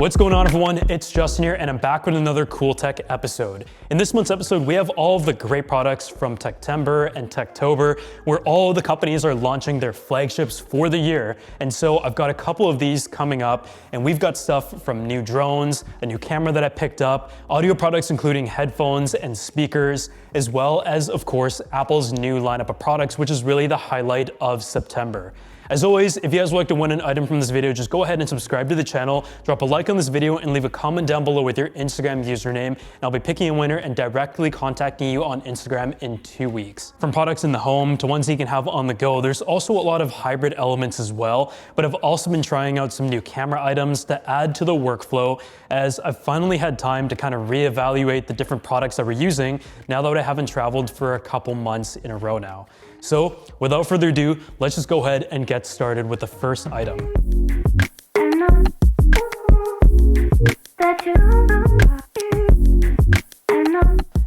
What's going on, everyone? It's Justin here, and I'm back with another Cool Tech episode. In this month's episode, we have all of the great products from Techtember and Techtober, where all of the companies are launching their flagships for the year. And so I've got a couple of these coming up, and we've got stuff from new drones, a new camera that I picked up, audio products including headphones and speakers, as well as, of course, Apple's new lineup of products, which is really the highlight of September. As always, if you guys would like to win an item from this video, just go ahead and subscribe to the channel, drop a like on this video, and leave a comment down below with your Instagram username, and I'll be picking a winner and directly contacting you on Instagram in 2 weeks. From products in the home to ones you can have on the go, there's also a lot of hybrid elements as well, but I've also been trying out some new camera items to add to the workflow, as I've finally had time to kind of reevaluate the different products that we're using now that I haven't traveled for a couple months in a row now. So without further ado, let's just go ahead and get started with the first item.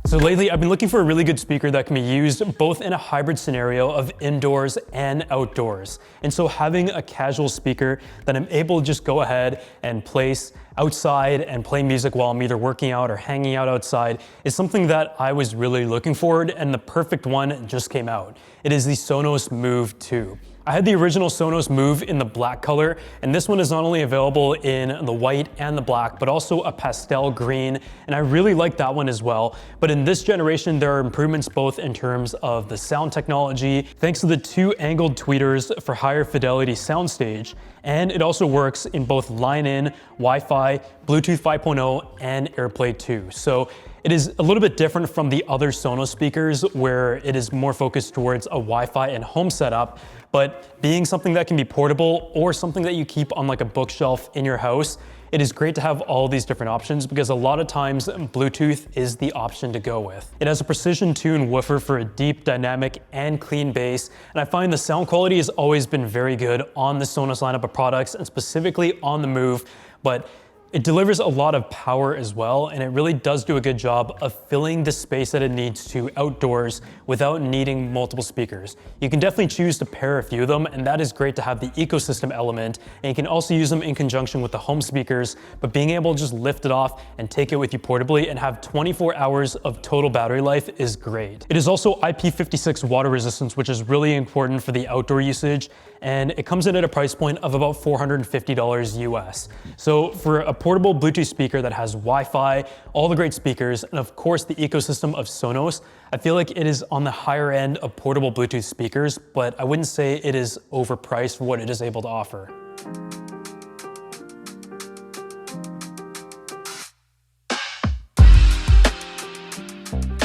So lately, I've been looking for a really good speaker that can be used both in a hybrid scenario of indoors and outdoors. And so having a casual speaker that I'm able to just go ahead and place outside and play music while I'm either working out or hanging out outside is something that I was really looking forward, and the perfect one just came out. It is the Sonos Move 2. I had the original Sonos Move in the black color, and this one is not only available in the white and the black, but also a pastel green, and I really like that one as well. But in this generation, there are improvements both in terms of the sound technology, thanks to the two angled tweeters for higher fidelity soundstage, and it also works in both line-in, Wi-Fi, Bluetooth 5.0, and AirPlay 2. So it is a little bit different from the other Sonos speakers, where it is more focused towards a Wi-Fi and home setup, but being something that can be portable or something that you keep on like a bookshelf in your house, it is great to have all these different options, because a lot of times Bluetooth is the option to go with. It has a precision tune woofer for a deep, dynamic, and clean bass, and I find the sound quality has always been very good on the Sonos lineup of products, and specifically on the Move, but it delivers a lot of power as well, and it really does do a good job of filling the space that it needs to outdoors without needing multiple speakers. You can definitely choose to pair a few of them, and that is great to have the ecosystem element, and you can also use them in conjunction with the home speakers, but being able to just lift it off and take it with you portably and have 24 hours of total battery life is great. It is also IP56 water resistance, which is really important for the outdoor usage, and it comes in at a price point of about $450 US. So for a portable Bluetooth speaker that has Wi-Fi, all the great speakers, and of course the ecosystem of Sonos, I feel like it is on the higher end of portable Bluetooth speakers, but I wouldn't say it is overpriced for what it is able to offer.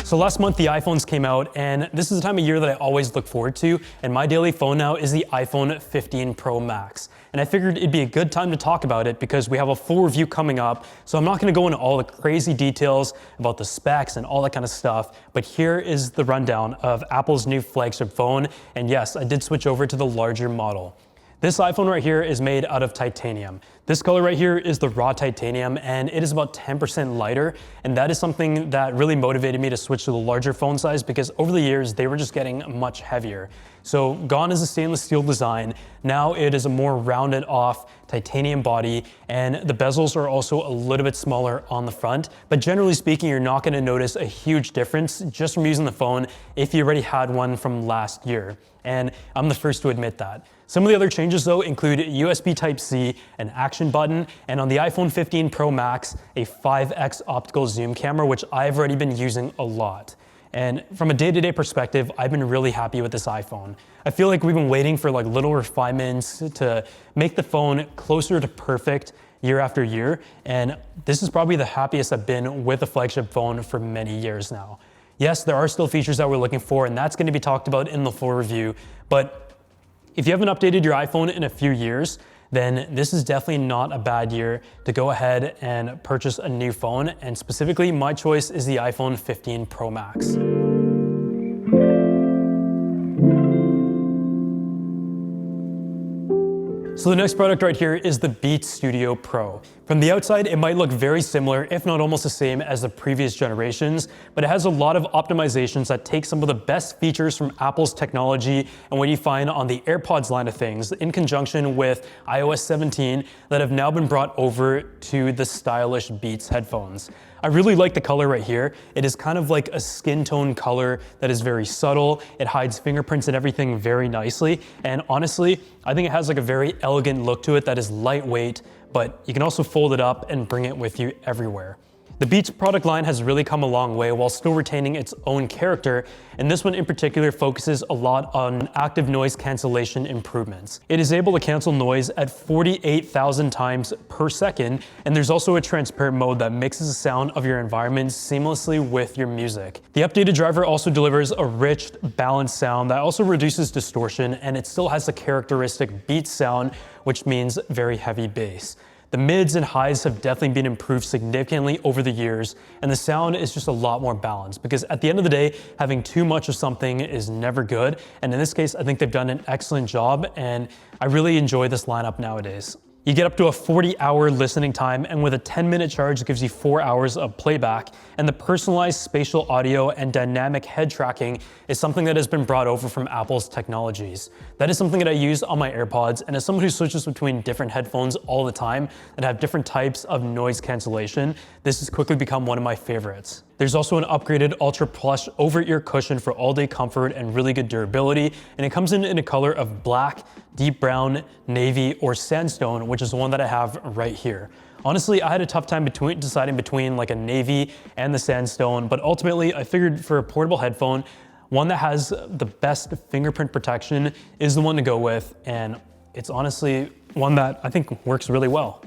So last month the iPhones came out, and this is the time of year that I always look forward to, and my daily phone now is the iPhone 15 Pro Max. And I figured it'd be a good time to talk about it because we have a full review coming up, so I'm not gonna go into all the crazy details about the specs and all that kind of stuff, but here is the rundown of Apple's new flagship phone, and yes, I did switch over to the larger model. This iPhone right here is made out of titanium. This color right here is the raw titanium, and it is about 10% lighter, and that is something that really motivated me to switch to the larger phone size, because over the years they were just getting much heavier. So gone is the stainless steel design. Now it is a more rounded off titanium body, and the bezels are also a little bit smaller on the front, but generally speaking, you're not gonna notice a huge difference just from using the phone if you already had one from last year. And I'm the first to admit that. Some of the other changes though include USB Type-C, an action button, and on the iPhone 15 Pro Max, a 5x optical zoom camera, which I've already been using a lot. And from a day-to-day perspective, I've been really happy with this iPhone. I feel like we've been waiting for like little refinements to make the phone closer to perfect year after year, and this is probably the happiest I've been with a flagship phone for many years now. Yes, there are still features that we're looking for, and that's going to be talked about in the full review, but if you haven't updated your iPhone in a few years, then this is definitely not a bad year to go ahead and purchase a new phone, and specifically my choice is the iPhone 15 Pro Max. So the next product right here is the Beats Studio Pro. From the outside, it might look very similar, if not almost the same as the previous generations, but it has a lot of optimizations that take some of the best features from Apple's technology and what you find on the AirPods line of things in conjunction with iOS 17 that have now been brought over to the stylish Beats headphones. I really like the color right here. It is kind of like a skin tone color that is very subtle. It hides fingerprints and everything very nicely. And honestly, I think it has like a very elegant look to it that is lightweight, but you can also fold it up and bring it with you everywhere. The Beats product line has really come a long way while still retaining its own character, and this one in particular focuses a lot on active noise cancellation improvements. It is able to cancel noise at 48,000 times per second, and there's also a transparent mode that mixes the sound of your environment seamlessly with your music. The updated driver also delivers a rich, balanced sound that also reduces distortion, and it still has the characteristic Beats sound, which means very heavy bass. The mids and highs have definitely been improved significantly over the years, and the sound is just a lot more balanced because at the end of the day, having too much of something is never good. And in this case, I think they've done an excellent job, and I really enjoy this lineup nowadays. You get up to a 40-hour listening time, and with a 10-minute charge, it gives you 4 hours of playback. And the personalized spatial audio and dynamic head tracking is something that has been brought over from Apple's technologies. That is something that I use on my AirPods, and as someone who switches between different headphones all the time that have different types of noise cancellation, this has quickly become one of my favorites. There's also an upgraded Ultra Plush over-ear cushion for all-day comfort and really good durability, and it comes in a color of black, deep brown, navy, or sandstone, which is the one that I have right here. Honestly, I had a tough time deciding between like a navy and the sandstone, but ultimately I figured for a portable headphone, one that has the best fingerprint protection is the one to go with, and it's honestly one that I think works really well.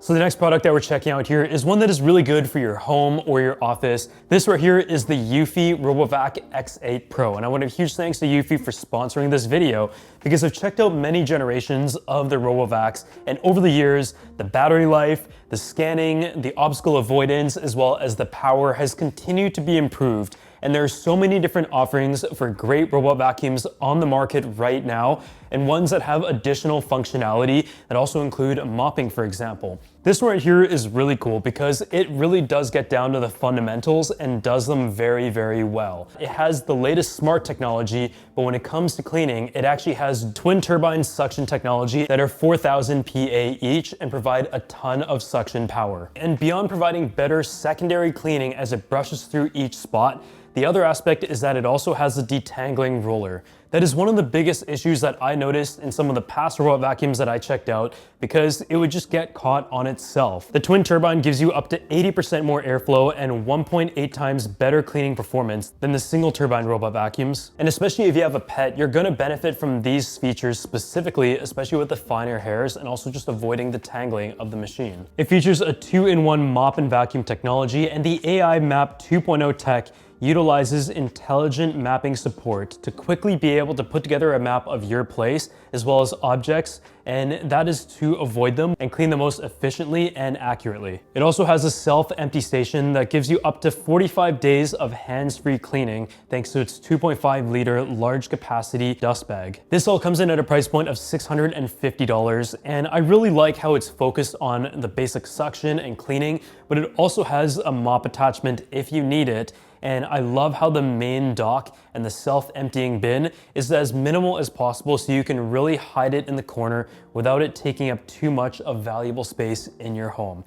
So the next product that we're checking out here is one that is really good for your home or your office. This right here is the Eufy Robovac X8 Pro. And I want a huge thanks to Eufy for sponsoring this video because I've checked out many generations of the Robovacs, and over the years, the battery life, the scanning, the obstacle avoidance, as well as the power has continued to be improved. And there are so many different offerings for great robot vacuums on the market right now, and ones that have additional functionality that also include mopping, for example. This right here is really cool because it really does get down to the fundamentals and does them very, very well. It has the latest smart technology, but when it comes to cleaning, it actually has twin turbine suction technology that are 4,000 PA each and provide a ton of suction power. And beyond providing better secondary cleaning as it brushes through each spot, the other aspect is that it also has a detangling roller. That is one of the biggest issues that I noticed in some of the past robot vacuums that I checked out because it would just get caught on itself. The twin turbine gives you up to 80% more airflow and 1.8 times better cleaning performance than the single turbine robot vacuums. And especially if you have a pet, you're gonna benefit from these features specifically, especially with the finer hairs and also just avoiding the tangling of the machine. It features a 2-in-1 mop and vacuum technology, and the AI Map 2.0 tech utilizes intelligent mapping support to quickly be able to put together a map of your place as well as objects, and that is to avoid them and clean the most efficiently and accurately. It also has a self-empty station that gives you up to 45 days of hands-free cleaning thanks to its 2.5 liter large capacity dust bag. This all comes in at a price point of $650, and I really like how it's focused on the basic suction and cleaning, but it also has a mop attachment if you need it. And I love how the main dock and the self-emptying bin is as minimal as possible so you can really hide it in the corner without it taking up too much of valuable space in your home.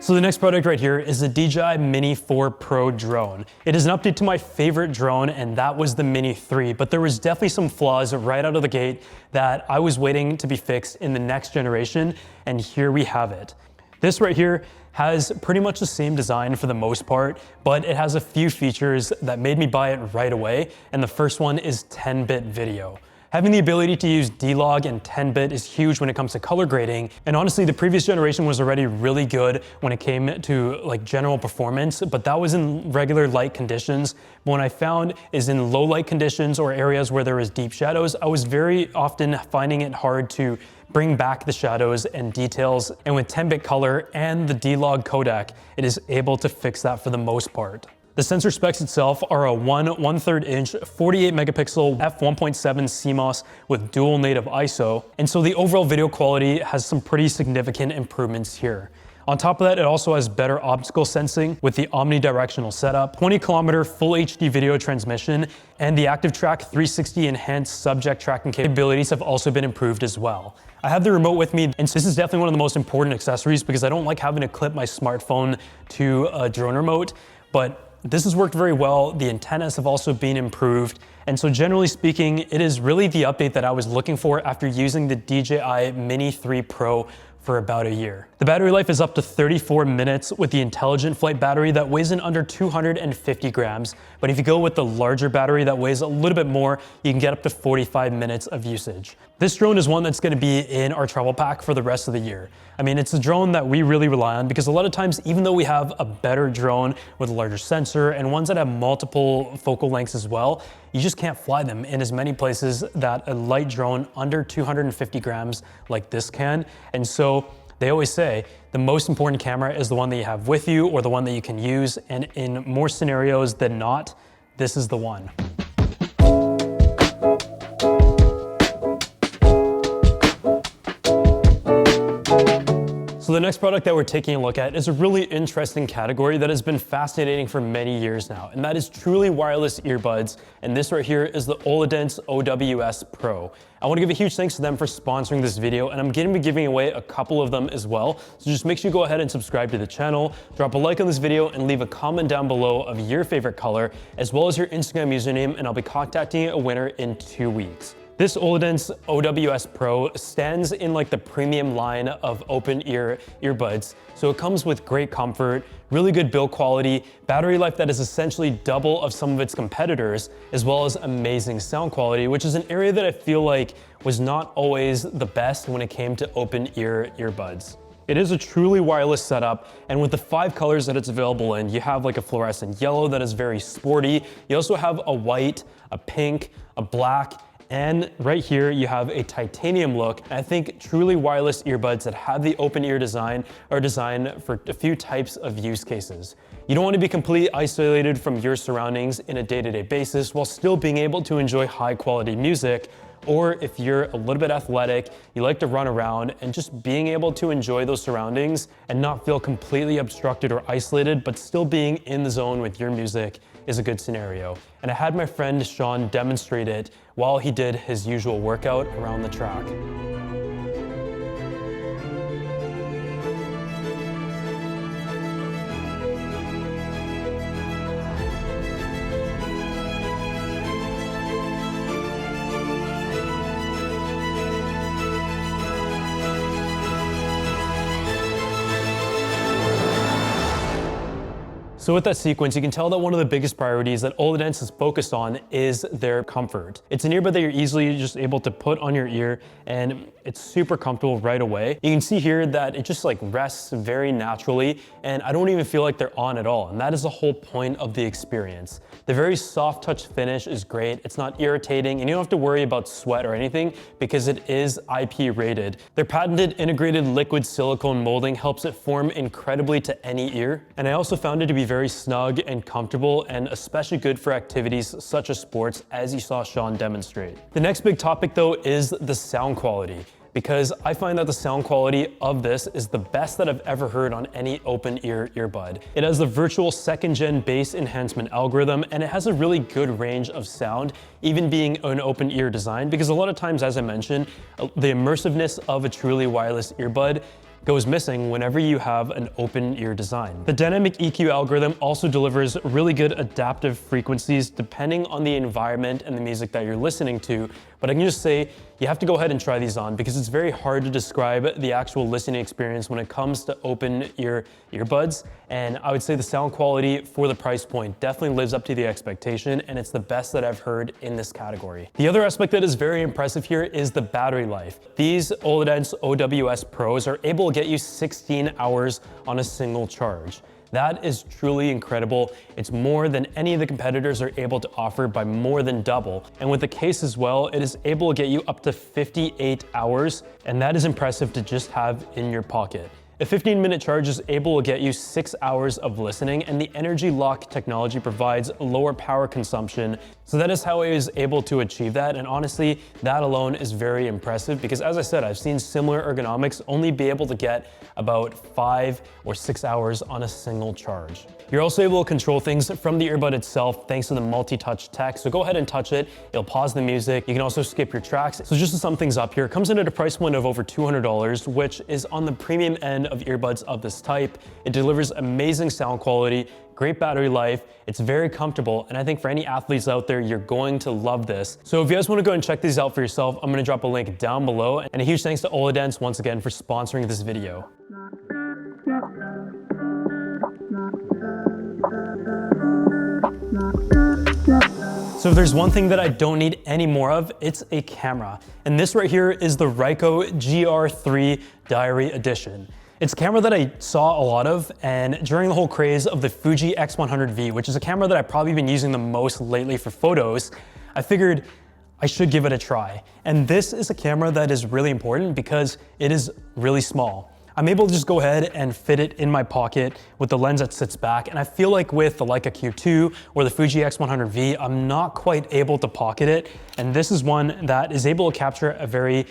So the next product right here is the DJI Mini 4 Pro drone. It is an update to my favorite drone, and that was the Mini 3, but there was definitely some flaws right out of the gate that I was waiting to be fixed in the next generation, and here we have it. This right here has pretty much the same design for the most part, but it has a few features that made me buy it right away, and the first one is 10-bit video. Having the ability to use D-Log and 10-bit is huge when it comes to color grading, and honestly the previous generation was already really good when it came to like general performance, but that was in regular light conditions. But what I found is in low light conditions or areas where there was deep shadows, I was very often finding it hard to bring back the shadows and details, and with 10-bit color and the D-Log codec, it is able to fix that for the most part. The sensor specs itself are a 1/1/3 inch 48 megapixel f1.7 CMOS with dual native ISO, and so the overall video quality has some pretty significant improvements here. On top of that, it also has better optical sensing with the omnidirectional setup, 20-kilometer full HD video transmission, and the ActiveTrack 360 enhanced subject tracking capabilities have also been improved as well. I have the remote with me, and so this is definitely one of the most important accessories because I don't like having to clip my smartphone to a drone remote, but this has worked very well. The antennas have also been improved. And so generally speaking, it is really the update that I was looking for after using the DJI Mini 3 Pro for about a year. The battery life is up to 34 minutes with the intelligent flight battery that weighs in under 250 grams. But if you go with the larger battery that weighs a little bit more, you can get up to 45 minutes of usage. This drone is one that's going to be in our travel pack for the rest of the year. I mean, it's a drone that we really rely on because a lot of times, even though we have a better drone with a larger sensor and ones that have multiple focal lengths as well, you just can't fly them in as many places that a light drone under 250 grams like this can. And so they always say the most important camera is the one that you have with you or the one that you can use. And in more scenarios than not, this is the one. So the next product that we're taking a look at is a really interesting category that has been fascinating for many years now, and that is truly wireless earbuds. And this right here is the Oladance OWS Pro. I want to give a huge thanks to them for sponsoring this video, and I'm going to be giving away a couple of them as well. So just make sure you go ahead and subscribe to the channel, drop a like on this video, and leave a comment down below of your favorite color, as well as your Instagram username, and I'll be contacting a winner in 2 weeks. This Oladance OWS Pro stands in like the premium line of open ear earbuds. So it comes with great comfort, really good build quality, battery life that is essentially double of some of its competitors, as well as amazing sound quality, which is an area that I feel like was not always the best when it came to open ear earbuds. It is a truly wireless setup, and with the 5 colors that it's available in, you have like a fluorescent yellow that is very sporty. You also have a white, a pink, a black, and right here you have a titanium look. And I think truly wireless earbuds that have the open ear design are designed for a few types of use cases. You don't want to be completely isolated from your surroundings in a day-to-day basis while still being able to enjoy high quality music. Or if you're a little bit athletic, you like to run around, and just being able to enjoy those surroundings and not feel completely obstructed or isolated, but still being in the zone with your music is a good scenario. And I had my friend Sean demonstrate it while he did his usual workout around the track. So with that sequence, you can tell that one of the biggest priorities that Oladance is focused on is their comfort. It's an earbud that you're easily just able to put on your ear, and it's super comfortable right away. You can see here that it just like rests very naturally, and I don't even feel like they're on at all. And that is the whole point of the experience. The very soft touch finish is great. It's not irritating, and you don't have to worry about sweat or anything because it is IP rated. Their patented integrated liquid silicone molding helps it form incredibly to any ear. And I also found it to be very snug and comfortable, and especially good for activities such as sports, as you saw Sean demonstrate. The next big topic though is the sound quality, because I find that the sound quality of this is the best that I've ever heard on any open ear earbud. It has the virtual 2nd gen bass enhancement algorithm, and it has a really good range of sound, even being an open ear design, because a lot of times, as I mentioned, the immersiveness of a truly wireless earbud goes missing whenever you have an open ear design. The dynamic EQ algorithm also delivers really good adaptive frequencies depending on the environment and the music that you're listening to, but I can just say you have to go ahead and try these on because it's very hard to describe the actual listening experience when it comes to open ear earbuds. And I would say the sound quality for the price point definitely lives up to the expectation, and it's the best that I've heard in this category. The other aspect that is very impressive here is the battery life. These Oladance OWS Pros are able to get you 16 hours on a single charge. That is truly incredible. It's more than any of the competitors are able to offer by more than double. And with the case as well, it is able to get you up to 58 hours, and that is impressive to just have in your pocket. A 15-minute charge is able to get you 6 hours of listening, and the Energy Lock technology provides lower power consumption. So that is how it is able to achieve that. And honestly, that alone is very impressive because, as I said, I've seen similar ergonomics only be able to get about 5 or 6 hours on a single charge. You're also able to control things from the earbud itself thanks to the multi-touch tech. So go ahead and touch it. It'll pause the music. You can also skip your tracks. So just to sum things up here, it comes in at a price point of over $200, which is on the premium end of earbuds of this type. It delivers amazing sound quality, great battery life, it's very comfortable, and I think for any athletes out there, you're going to love this. So if you guys want to go and check these out for yourself, I'm going to drop a link down below, and a huge thanks to Oladance once again for sponsoring this video. So if there's one thing that I don't need any more of, it's a camera. And this right here is the Ricoh GR III Diary Edition. It's a camera that I saw a lot of, and during the whole craze of the Fuji X100V, which is a camera that I've probably been using the most lately for photos, I figured I should give it a try. And this is a camera that is really important because it is really small. I'm able to just go ahead and fit it in my pocket with the lens that sits back. And I feel like with the Leica Q2 or the Fuji X100V, I'm not quite able to pocket it. And this is one that is able to capture a very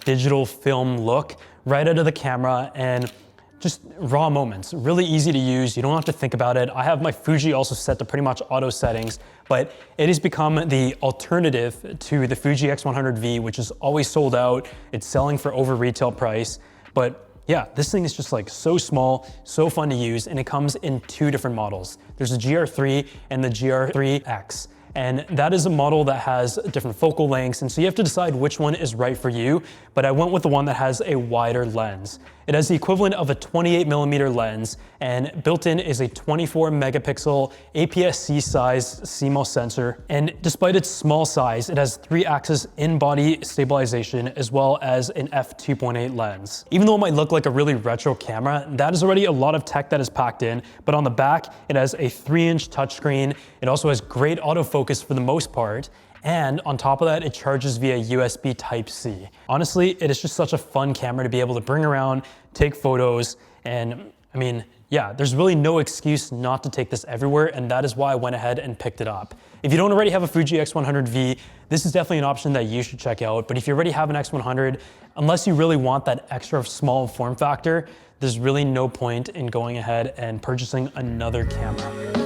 digital film look right out of the camera and just raw moments, really easy to use. You don't have to think about it. I have my Fuji also set to pretty much auto settings, but it has become the alternative to the Fuji X100V, which is always sold out. It's selling for over retail price, but yeah, this thing is just so small, so fun to use, and it comes in two different models. There's a GR3 and the GR3X. And that is a model that has different focal lengths, and so you have to decide which one is right for you, but I went with the one that has a wider lens. It has the equivalent of a 28mm lens, and built in is a 24 megapixel APS-C size CMOS sensor. And despite its small size, it has 3-axis in-body stabilization as well as an f2.8 lens. Even though it might look like a really retro camera, that is already a lot of tech that is packed in, but on the back, it has a 3-inch touchscreen. It also has great autofocus for the most part. And on top of that, it charges via USB Type-C. Honestly, it is just such a fun camera to be able to bring around, take photos, and I mean, yeah, there's really no excuse not to take this everywhere, and that is why I went ahead and picked it up. If you don't already have a Fuji X100V, this is definitely an option that you should check out, but if you already have an X100, unless you really want that extra small form factor, there's really no point in going ahead and purchasing another camera.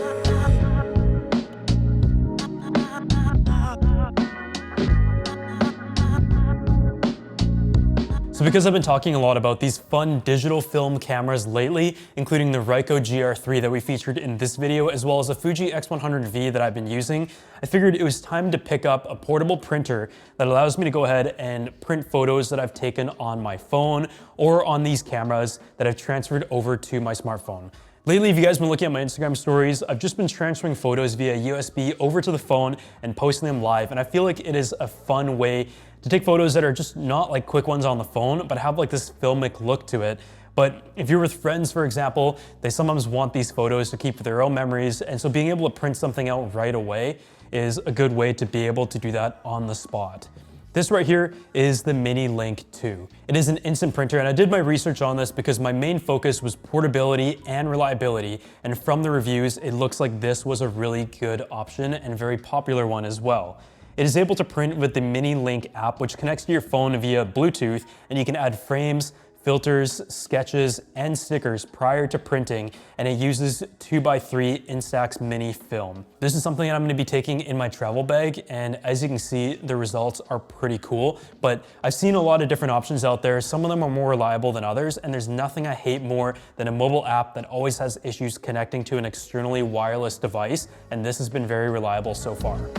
So because I've been talking a lot about these fun digital film cameras lately, including the Ricoh GR3 that we featured in this video, as well as the Fuji X100V that I've been using, I figured it was time to pick up a portable printer that allows me to go ahead and print photos that I've taken on my phone or on these cameras that I've transferred over to my smartphone. Lately, if you guys have been looking at my Instagram stories, I've just been transferring photos via USB over to the phone and posting them live, and I feel like it is a fun way to take photos that are just not like quick ones on the phone, but have this filmic look to it. But if you're with friends, for example, they sometimes want these photos to keep for their own memories, and so being able to print something out right away is a good way to be able to do that on the spot. This right here is the Mini Link 2. It is an instant printer, and I did my research on this because my main focus was portability and reliability, and from the reviews, it looks like this was a really good option and a very popular one as well. It is able to print with the Mini Link app, which connects to your phone via Bluetooth, and you can add frames, filters, sketches, and stickers prior to printing, and it uses 2x3 Instax mini film. This is something that I'm going to be taking in my travel bag, and as you can see, the results are pretty cool, but I've seen a lot of different options out there. Some of them are more reliable than others, and there's nothing I hate more than a mobile app that always has issues connecting to an externally wireless device, and this has been very reliable so far.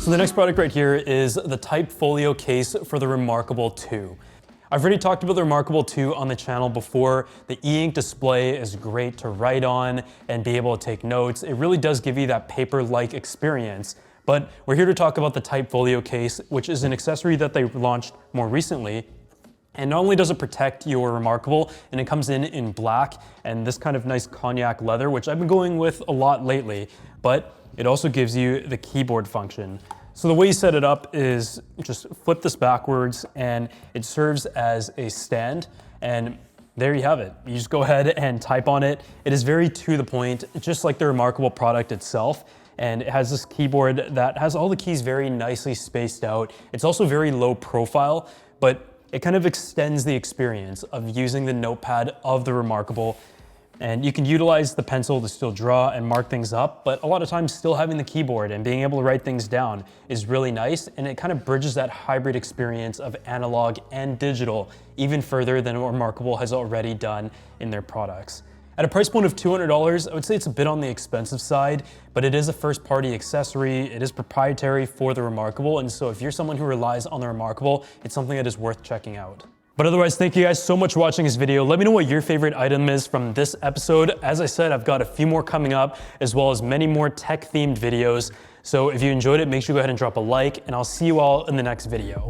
So the next product right here is the Type Folio case for the Remarkable 2. I've already talked about the Remarkable 2 on the channel before. The e-ink display is great to write on and be able to take notes. It really does give you that paper-like experience. But we're here to talk about the Type Folio case, which is an accessory that they launched more recently. And not only does it protect your Remarkable, and it comes in black and this kind of nice cognac leather, which I've been going with a lot lately, but it also gives you the keyboard function. So the way you set it up is just flip this backwards and it serves as a stand, and there you have it. You just go ahead and type on it. It is very to the point, just like the Remarkable product itself. And it has this keyboard that has all the keys very nicely spaced out. It's also very low profile, but it kind of extends the experience of using the notepad of the Remarkable. And you can utilize the pencil to still draw and mark things up, but a lot of times still having the keyboard and being able to write things down is really nice, and it kind of bridges that hybrid experience of analog and digital even further than what Remarkable has already done in their products. At a price point of $200, I would say it's a bit on the expensive side, but it is a first-party accessory. It is proprietary for the Remarkable, and so if you're someone who relies on the Remarkable, it's something that is worth checking out. But otherwise, thank you guys so much for watching this video. Let me know what your favorite item is from this episode. As I said, I've got a few more coming up, as well as many more tech-themed videos. So if you enjoyed it, make sure you go ahead and drop a like, and I'll see you all in the next video.